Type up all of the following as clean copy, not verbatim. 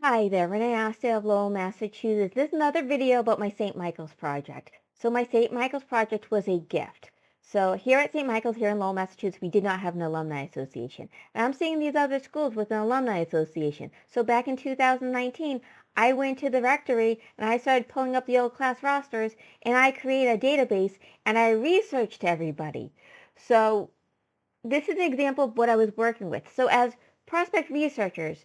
Hi there, Renee Asta of Lowell, Massachusetts. This is another video about my St. Michael's project. So my St. Michael's project was a gift. So here at St. Michael's here in Lowell, Massachusetts, we did not have an alumni association. And I'm seeing these other schools with an alumni association. So back in 2019, I went to the rectory and I started pulling up the old class rosters and I created a database and I researched everybody. So this is an example of what I was working with. So as prospect researchers,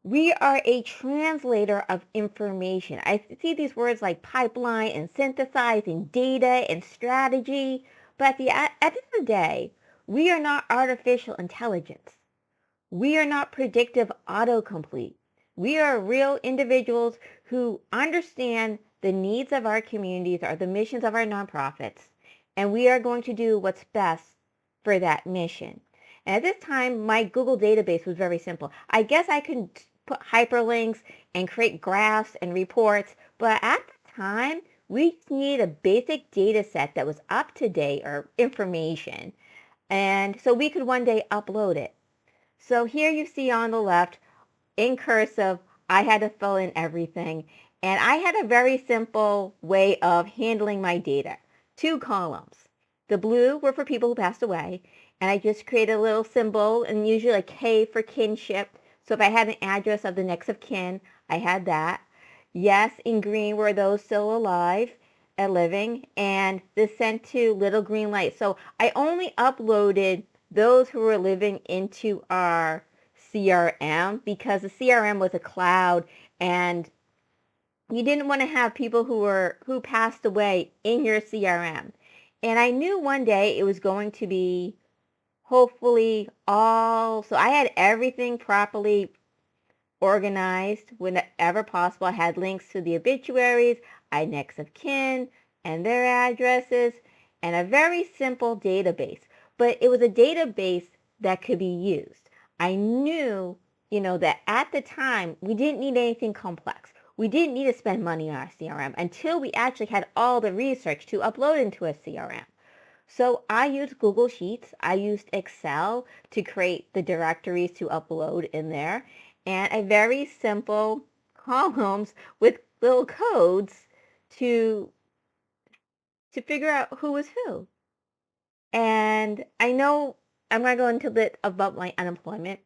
we are a translator of information. I see these words like pipeline and synthesizing data and strategy, but at the end of the day, we are not artificial intelligence. We are not predictive autocomplete. We are real individuals who understand the needs of our communities or the missions of our nonprofits, and we are going to do what's best for that mission. And at this time, my Google database was very simple. I guess I could put hyperlinks and create graphs and reports, but at the time, we just needed a basic data set that was up to date or information. And so we could one day upload it. So here you see on the left, in cursive, I had to fill in everything. And I had a very simple way of handling my data. Two columns. The blue were for people who passed away. And I just created a little symbol, and usually a K for kinship. So if I had an address of the next of kin, I had that. Yes, in green were those still alive and living. And this sent to little green light. So I only uploaded those who were living into our CRM because the CRM was a cloud and you didn't want to have people who passed away in your CRM. And I knew one day it was going to be hopefully all, so I had everything properly organized whenever possible. I had links to the obituaries, I had next of kin and their addresses, and a very simple database. But it was a database that could be used. I knew, that at the time we didn't need anything complex. We didn't need to spend money on our CRM until we actually had all the research to upload into a CRM. So I used Google Sheets. I used Excel to create the directories to upload in there, and a very simple columns with little codes to figure out who was who. And I know I'm going to go into a bit about my unemployment.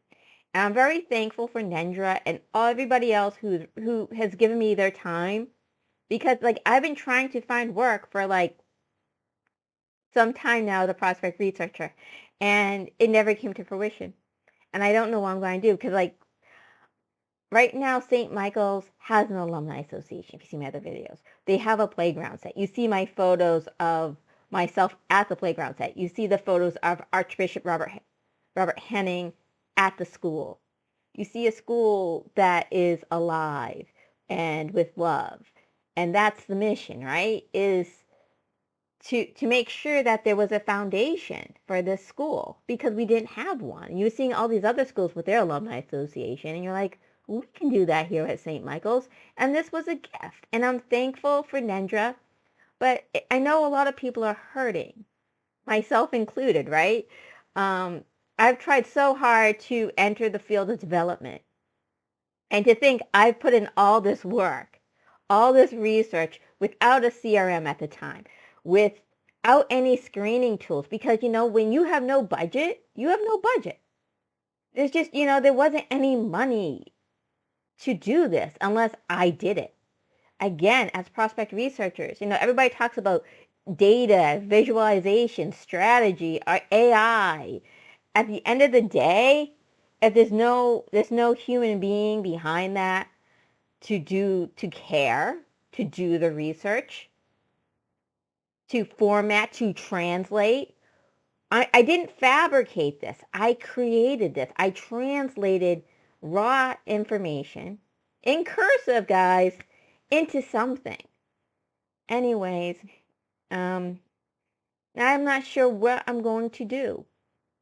And I'm very thankful for Nendra and everybody else who has given me their time because I've been trying to find work for some time now as a prospect researcher, and it never came to fruition. And I don't know what I'm going to do because right now, St. Michael's has an alumni association. If you see my other videos, they have a playground set. You see my photos of myself at the playground set. You see the photos of Archbishop Robert Henning at the school. You see a school that is alive and with love. And that's the mission, right? Is to make sure that there was a foundation for this school because we didn't have one. You're seeing all these other schools with their alumni association, and you're like, we can do that here at St. Michael's. And this was a gift. And I'm thankful for Nendra, but I know a lot of people are hurting, myself included, right? I've tried so hard to enter the field of development. And to think I've put in all this work, all this research without a CRM at the time, without any screening tools, because when you have no budget, you have no budget. There's just, there wasn't any money to do this unless I did it. Again, as prospect researchers, everybody talks about data, visualization, strategy, or AI. At the end of the day, if there's no human being behind that to care, to do the research, to format, to translate. I didn't fabricate this. I created this. I translated raw information in cursive, guys, into something. Anyways, I'm not sure what I'm going to do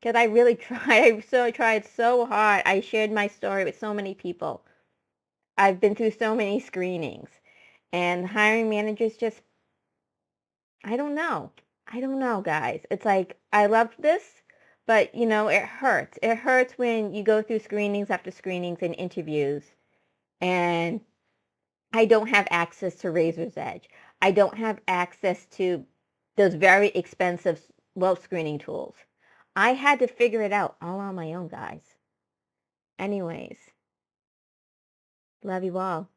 because I really tried. I tried so hard. I shared my story with so many people. I've been through so many screenings, and hiring managers just, I don't know. I don't know, guys. It's like, I loved this, but it hurts. It hurts when you go through screenings after screenings and interviews And I don't have access to Razor's Edge. I don't have access to those very expensive web screening tools. I had to figure it out all on my own, guys. Anyways, love you all.